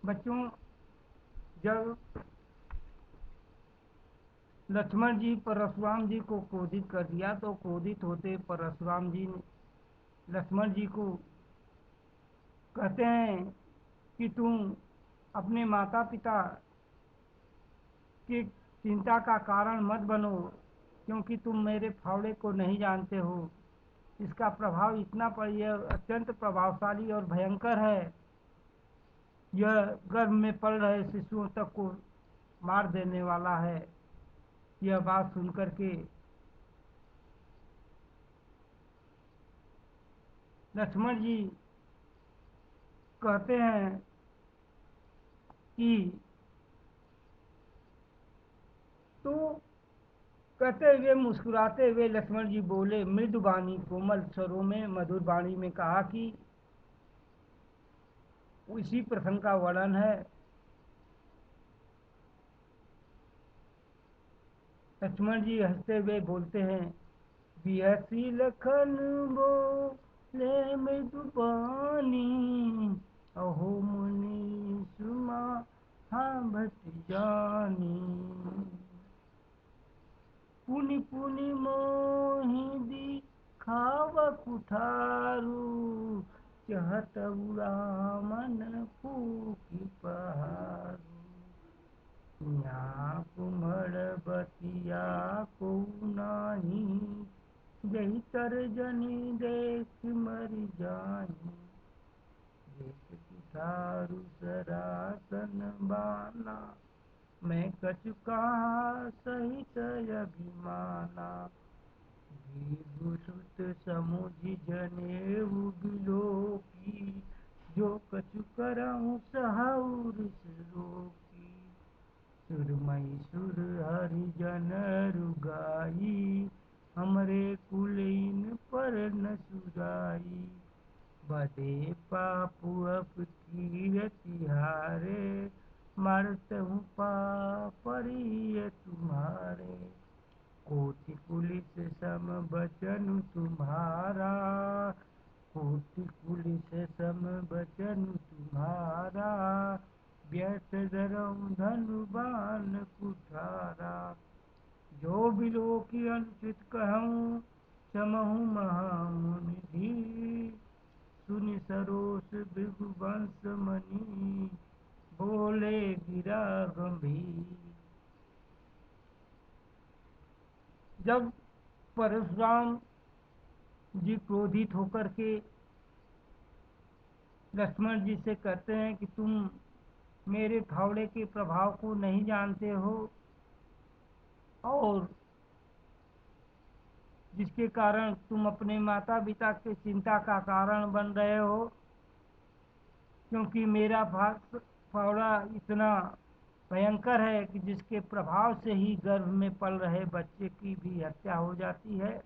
बच्चों, जब लक्ष्मण जी परशुराम जी को क्रोधित कर दिया तो क्रोधित होते परशुराम जी ने लक्ष्मण जी को कहते हैं कि तुम अपने माता पिता की चिंता का कारण मत बनो, क्योंकि तुम मेरे फावड़े को नहीं जानते हो। इसका प्रभाव इतना पर यह अत्यंत प्रभावशाली और भयंकर है। यह गर्भ में पल रहे शिशुओं तक को मार देने वाला है। यह बात सुनकर के लक्ष्मण जी कहते हैं कि तो कहते हुए मुस्कुराते हुए लक्ष्मण जी बोले, मृदु वाणी कोमल स्वरों में मधुर वाणी में कहा कि इसी प्रसंग का वर्णन है। लक्ष्मण जी हंसते हुए बोलते हैं, बिहसी लखन बोले मृदु वाणी, अहो मुनि सुमा हाँ भट जानी, पुनि पुनि मोहि दिखाव कुठारू, चहत रामन फूकी पहारू, यहाँ कुम्हड़ बतिया को नाही, जही तर जनी देख मर जानी, देख कुठारू सरासन बाना, मैं कछु कहा सहित अभिमाना, विभूषुत समुझ जनेऊ बिलोकी, जो कछु करऊँ सहाउर रोकी, सुरमई सुर हरिजन रुगाई, हमरे कुलीन पर न सुराई, बदे पापु अप कीरति हारे, मरत हूँ पापरिय तुम्हारे, कोटि पुलिस सम बचन तुम्हारा, कोटि पुलिस सम बचन तुम्हारा, व्यर्थ धरऊँ धनुबान कुठारा, जो बिलो की अनुचित कहूँ समहु महामुनि, सुनि सरोष भृगुवंश मणि, बोले गिरा गंभीर। जब परशुराम जी क्रोधित होकर के लक्ष्मण जी से कहते हैं कि तुम मेरे फावड़े के प्रभाव को नहीं जानते हो, और जिसके कारण तुम अपने माता पिता के चिंता का कारण बन रहे हो, क्योंकि मेरा फावड़ा इतना भयंकर है कि जिसके प्रभाव से ही गर्भ में पल रहे बच्चे की भी हत्या हो जाती है।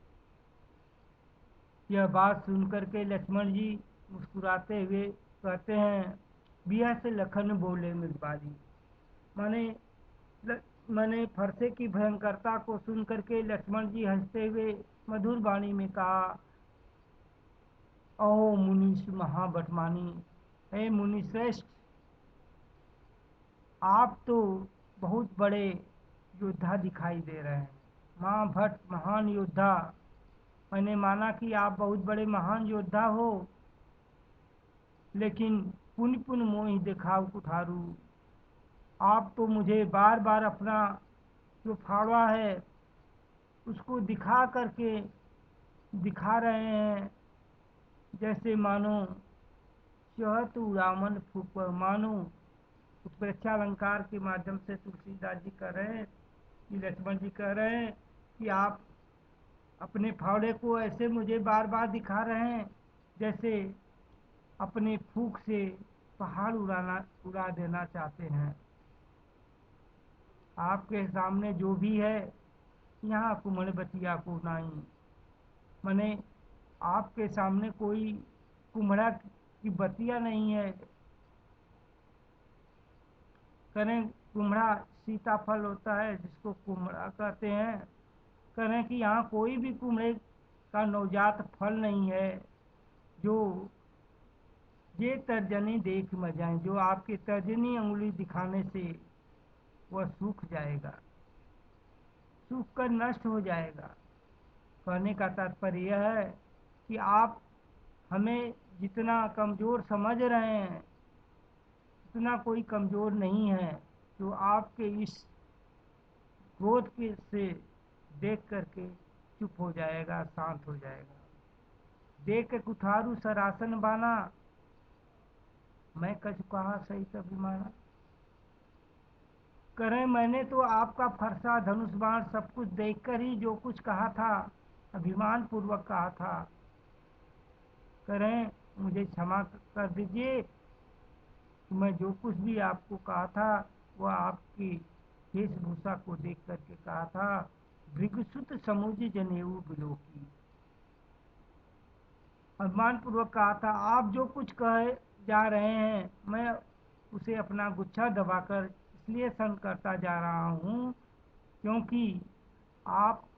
यह बात सुनकर के लक्ष्मण जी मुस्कुराते हुए कहते हैं, बिया से लखन बोले मृदुबाली, माने मैंने फरसे की भयंकरता को सुन करके लक्ष्मण जी हंसते हुए मधुर वाणी में कहा, अहो मुनीश महाबटमानी, हे मुनि श्रेष्ठ, आप तो बहुत बड़े योद्धा दिखाई दे रहे हैं। माँ भट्ट महान योद्धा, मैंने माना कि आप बहुत बड़े महान योद्धा हो, लेकिन पुन पुन मोहि दिखाव कुठारू, आप तो मुझे बार बार अपना जो फावड़ा है उसको दिखा रहे हैं, जैसे मानो चहत रामन फूक, मानो उत्प्रेक्षा अलंकार के माध्यम से तुलसीदास जी कह रहे हैं कि लक्ष्मण जी कह रहे हैं कि आप अपने फावड़े को ऐसे मुझे बार बार दिखा रहे हैं जैसे अपने फूंक से पहाड़ उड़ा देना चाहते हैं। आपके सामने जो भी है, यहाँ कुमड़ बतिया को नहीं, मने आपके सामने कोई कुम्हड़ा की बतिया नहीं है। करें कुम्हड़ा सीताफल होता है जिसको कुम्हड़ा कहते हैं, करें कि यहाँ कोई भी कुम्हड़े का नवजात फल नहीं है जो ये तर्जनी देख म जाए, जो आपके तर्जनी उंगली दिखाने से वह सूख जाएगा, सूख कर नष्ट हो जाएगा। कहने का तात्पर्य यह है कि आप हमें जितना कमज़ोर समझ रहे हैं उतना कोई कमज़ोर नहीं है। तो आपके इस क्रोध के से देख करके चुप हो जाएगा, शांत हो जाएगा। देख के कुठारू सरासन बाना, मैं कछु कहा सही तभी माना। करें मैंने तो आपका फरसा धनुष बाण सब कुछ देखकर ही जो कुछ कहा था, अभिमान पूर्वक कहा था। करें मुझे क्षमा कर दीजिए, मैं जो कुछ भी आपको कहा था वह आपकी वेशभूषा को देख करके कहा था। भृगुसुत समुझ जनेऊ बिलोकी, अभिमान पूर्वक कहा था। आप जो कुछ कहे जा रहे हैं मैं उसे अपना गुच्छा दबाकर इसलिए सहन करता जा रहा हूँ क्योंकि आप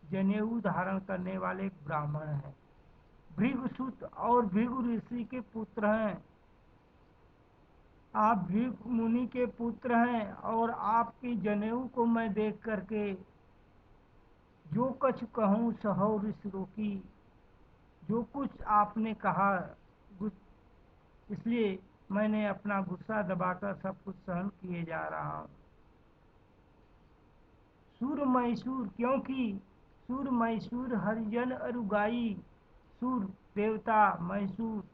जनेऊ धारण करने वाले एक ब्राह्मण हैं, भृगुसुत और भृगु ऋषि के पुत्र हैं। आप भृगु मुनि के पुत्र हैं और आपकी जनेऊ को मैं देख करके जो कुछ कहूँ सहो ऋषि रोकी, जो कुछ आपने कहा इसलिए मैंने अपना गुस्सा दबाकर सब कुछ सहन किए जा रहा हूँ। सूर मैसूर, क्योंकि सूर मैसूर हरिजन अरुगाई, सूर देवता, मैसूर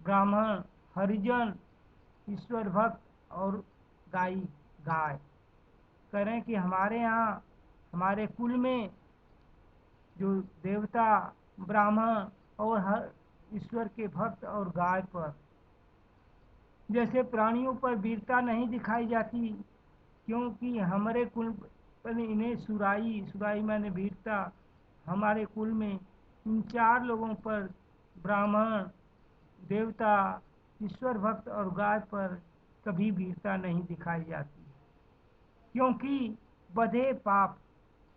ब्राह्मण, हरिजन ईश्वर भक्त और गाय गाय। करें कि हमारे यहाँ हमारे कुल में जो देवता, ब्राह्मण और हर ईश्वर के भक्त और गाय पर जैसे प्राणियों पर वीरता नहीं दिखाई जाती, क्योंकि हमारे कुल पर इन्हें सुराई, सुराई माने वीरता, हमारे कुल में इन 4 लोगों पर ब्राह्मण, देवता, ईश्वर भक्त और गाय पर कभी वीरता नहीं दिखाई जाती, क्योंकि बधे पाप,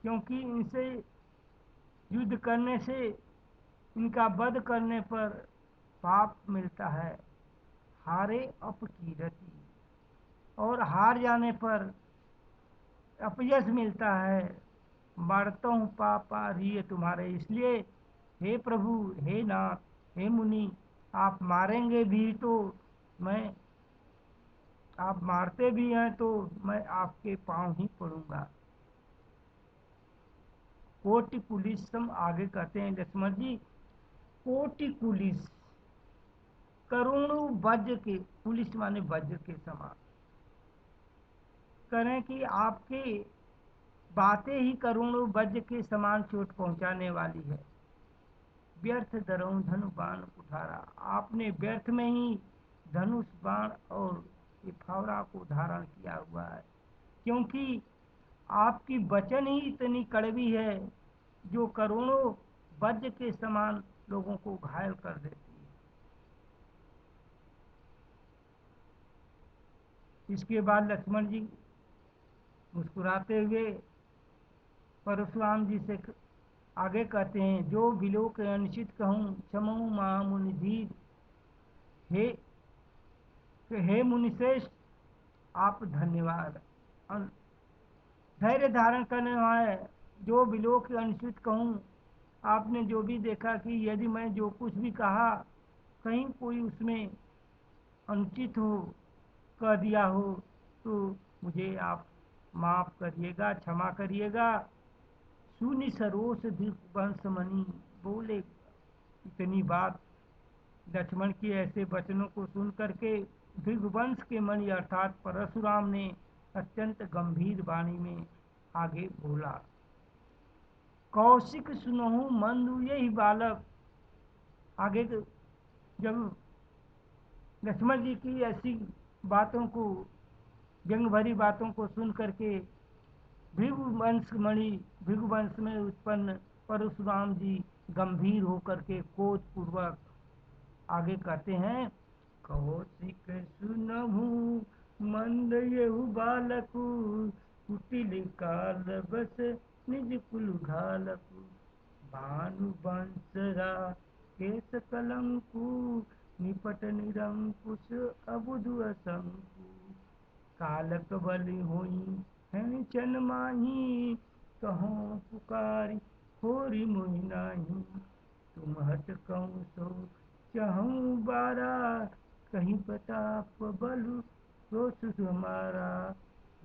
क्योंकि इनसे युद्ध करने से, इनका वध करने पर पाप मिलता है। हारे अपकीरति, और हार जाने पर अपयश मिलता है। बढ़ता हूँ पापा रिय तुम्हारे, इसलिए हे प्रभु, हे नाथ, हे मुनि, आप मारेंगे भी तो मैं, आप मारते भी हैं तो मैं आपके पांव ही पड़ूंगा। कोटि पुलिस हम आगे कहते हैं लक्ष्मण जी, कोटि पुलिस करोड़ों वज्र के, पुलिस माने वज्र के समान। करें कि आपके बातें ही करोड़ों वज्र के समान चोट पहुंचाने वाली है। व्यर्थ दरऊं धनु बाण कुठारा, आपने व्यर्थ में ही धनुष बाण और ये फावड़ा को धारण किया हुआ है, क्योंकि आपकी वचन ही इतनी कड़वी है जो करोड़ों वज्र के समान लोगों को घायल कर देती है। इसके बाद लक्ष्मण जी मुस्कुराते हुए परशुराम जी से आगे कहते हैं, जो बिलोक अनिश्चित कहूँ क्षमऊ महामुनिधीर, हे मुनिश्रेष्ठ आप धन्यवाद। धैर्य धारण करने वाले, जो बिलोक अनिश्चित कहूँ, आपने जो भी देखा कि यदि मैं जो कुछ भी कहा कहीं कोई उसमें अनुचित हो, कह दिया हो, तो मुझे आप माफ करिएगा, क्षमा करिएगा। सुनि सरोस वंश मणि, बोले इतनी बात लक्ष्मण के ऐसे वचनों को सुन करके भृगुवंश के मणि अर्थात परशुराम ने अत्यंत गंभीर वाणी में आगे बोला। कौशिक सुनहु मंदु यही बालक, आगे जब लक्ष्मण जी की ऐसी बातों को, व्यंग भरी बातों को सुन करके भृगुवंश में उत्पन्न परशुराम जी गंभीर होकर के क्रोध पूर्वक आगे कहते हैं, कौशिक सुनहु मंद यहु बालकु, कुटिल काल बस निज कुल घालकु, भानु बंसरा केस कलंकु, निपट निरंकुश अबुधु असंकु, कालक बलि होई हैं चन माही, कहो पुकारी होरी मोहि नाही। तुम हट कहूँ सो चहूँ बारा, कहीं प्रताप बलु रोष हमारा।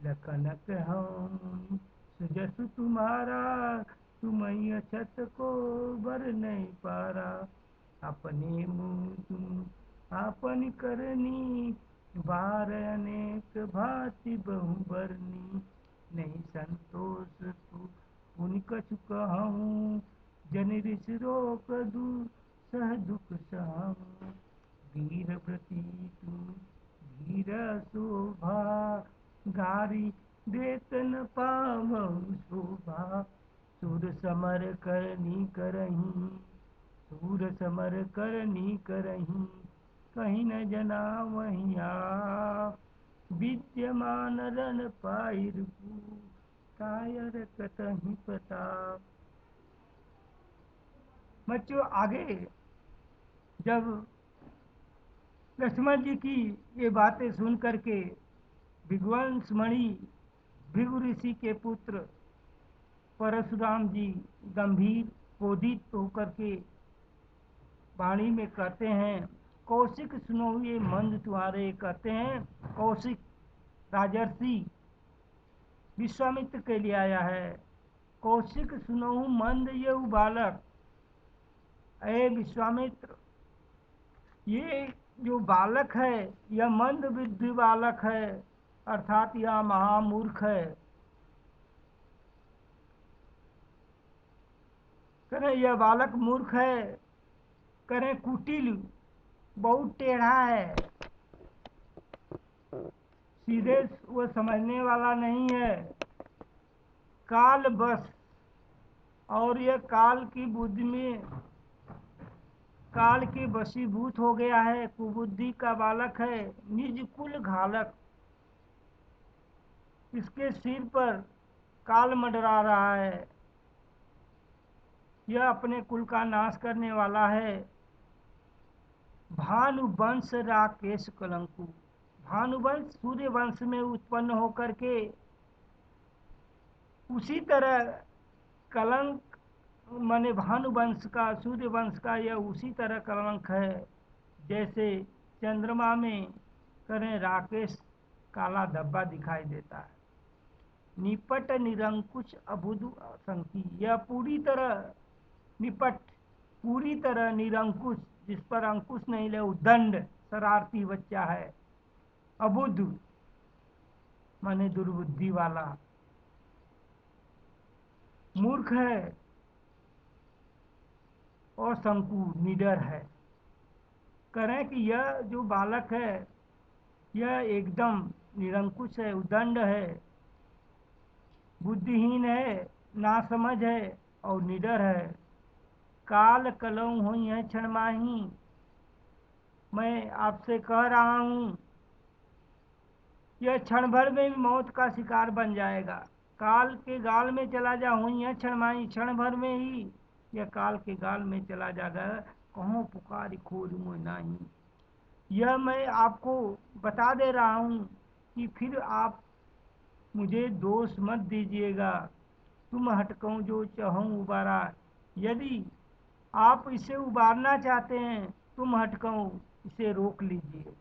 लखन कहूँ सुजसु तुम्हारा, तुम अछत को बर नहीं पारा। अपने मुँह तुम आपन करनी, बार अनेक भांति बहु बरनी। नहीं संतोष तू पुनि कछु कहूँ, जन ऋष रोक दू सह दुख सहूँ। वीर व्रती तू धीर शोभा, गारी देत न पावहु शोभा। सुर समर करनी करही, सूर समर करनी करही, कहीं न जना वहीं आप। विद्यमान रण पाई कायर कतहि प्रताप। बच्चों, आगे जब लक्ष्मण जी की ये बातें सुन करके भृगुवंश मणि भृगु ऋषि के पुत्र परशुराम जी गंभीर क्रोधित होकर के वाणी में कहते हैं, कौशिक सुनो ये मंद तुम्हारे। कहते हैं कौशिक राजर्षि विश्वामित्र के लिए आया है। कौशिक सुनो मंद ये बालक, अये विश्वामित्र, ये जो बालक है यह मंद बुद्धि बालक है, अर्थात यह महामूर्ख है। करें यह बालक मूर्ख है, करें कुटिल, बहुत टेढ़ा है, सीधे वो समझने वाला नहीं है। काल बस, और यह काल की बुद्धि में काल के वशीभूत हो गया है, कुबुद्धि का बालक है, निज कुल घालक। इसके सिर पर काल मंडरा रहा है, यह अपने कुल का नाश करने वाला है। भानुवंश राकेश कलंकु, भानुवंश सूर्य वंश में उत्पन्न होकर के उसी तरह कलंक माने भानुवंश का, सूर्य वंश का यह उसी तरह कलंक है जैसे चंद्रमा में करें राकेश काला धब्बा दिखाई देता है। निपट निरंकुश अबुधु असंकी, यह पूरी तरह निपट, पूरी तरह निरंकुश, जिस पर अंकुश नहीं ले, उद्दंड शरारती बच्चा है। अबुध माने दुर्बुद्धि वाला, मूर्ख है, और संकु निडर है। करें कि यह जो बालक है यह एकदम निरंकुश है, उद्दंड है, बुद्धिहीन है, नासमझ है और निडर है। काल कलऊ हुई है क्षण माही, मैं आपसे कह रहा हूँ यह क्षण भर में मौत का शिकार बन जाएगा। काल के गाल में चला जा, हुई है क्षण माही, क्षण भर में ही यह काल के गाल में चला जाएगा। कहो पुकारी खोज मोह नाही, यह मैं आपको बता दे रहा हूँ कि फिर आप मुझे दोष मत दीजिएगा। तुम हटकऊँ जो चहूँ उबारा, यदि आप इसे उबारना चाहते हैं तुम हटकऊँ इसे रोक लीजिए।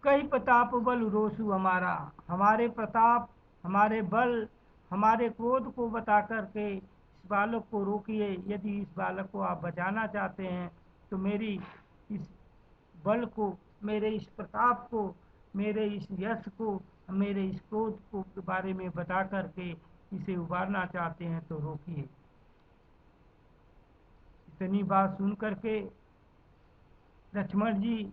कई प्रताप बल रोसु हमारा, हमारे प्रताप, हमारे बल, हमारे क्रोध को बता करके इस बालक को रोकिए। यदि इस बालक को आप बचाना चाहते हैं तो मेरी इस बल को, मेरे इस प्रताप को, मेरे इस यश को, मेरे इस क्रोध को के बारे में बता करके इसे उबारना चाहते हैं तो रोकिए। इतनी बात सुन करके लक्ष्मण जी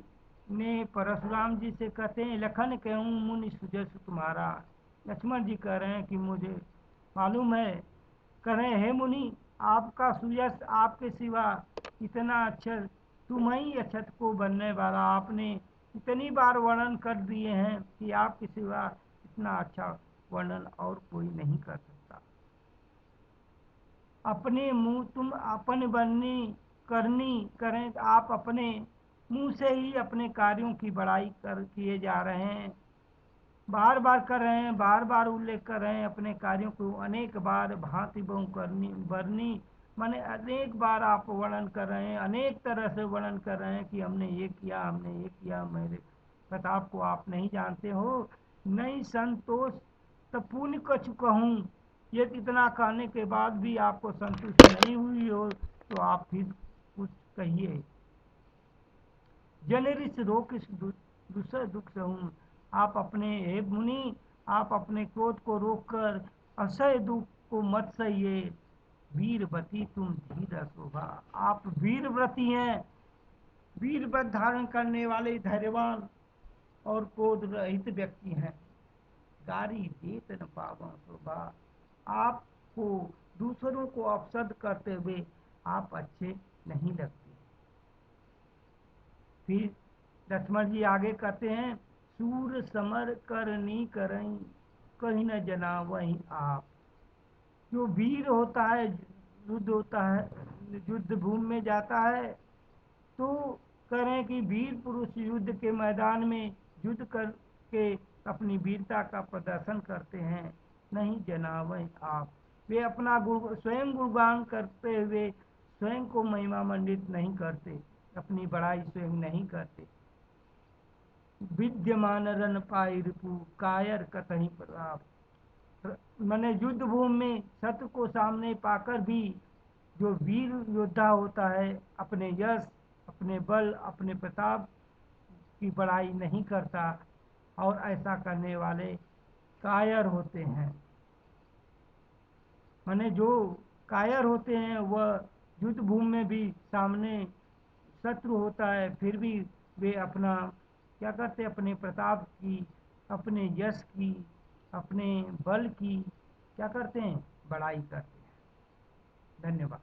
ने परशुराम जी से कहते हैं, लखन कहूँ मुनि सुजस तुम्हारा। लक्ष्मण जी कह रहे हैं कि मुझे मालूम है, कह रहे हैं हे मुनि, आपका सुयश आपके सिवा इतना अच्छा, तुम ही अक्षत को बनने वाला। आपने इतनी बार वर्णन कर दिए हैं कि आपके सिवा इतना अच्छा वर्णन और कोई नहीं कर सकता। अपने मुंह तुम अपन बननी करनी करें, आप अपने मुंह से ही अपने कार्यों की बड़ाई कर किए जा रहे हैं, बार बार कर रहे हैं, बार बार उल्लेख कर रहे हैं अपने कार्यों को, अनेक बार भांति बहु करनी बरनी, माने अनेक बार आप वर्णन कर रहे हैं, अनेक तरह से वर्णन कर रहे हैं कि हमने ये किया, हमने ये किया, मेरे प्रताप को आप नहीं जानते हो। नहीं संतोष तो पुण्य कछ कहूँ, ये इतना कहने के बाद भी आपको संतुष्ट नहीं हुई हो तो आप फिर कुछ कहिए। जनरिस रोक दूसरा दुख सहूँ, आप अपने हे मुनि, आप अपने क्रोध को रोककर असह्य दुख को मत सहिए। वीरवती तुम धीर शोभा, आप वीरव्रती हैं, वीर व्रत धारण करने वाले धैर्यवान और क्रोध रहित व्यक्ति हैं। गारी देत न पावन शोभा, आपको दूसरों को अपशब्द करते हुए आप अच्छे नहीं लगते। फिर लक्ष्मण जी आगे कहते हैं, सूर समर करनी करई कहीं न जना वही आप। जो वीर होता है, युद्ध होता है, युद्ध भूमि में जाता है, तो करें कि वीर पुरुष युद्ध के मैदान में युद्ध करके अपनी वीरता का प्रदर्शन करते हैं, नहीं जनावें आप। वे अपना स्वयं गुणगान करते हुए स्वयं को महिमा मंडित नहीं करते, अपनी बड़ाई स्वयं नहीं करते। विद्यमान रन पाई रिपु कायर कतही प्रताप, मैंने युद्ध भूमि में शत्रु को सामने पाकर भी जो वीर योद्धा होता है अपने यश, अपने बल, अपने प्रताप की बड़ाई नहीं करता, और ऐसा करने वाले कायर होते हैं। माने जो कायर होते हैं वह युद्ध भूमि में भी सामने शत्रु होता है फिर भी वे अपना क्या करते, अपने प्रताप की, अपने यश की, अपने बल की क्या करते हैं, बड़ाई करते हैं। धन्यवाद।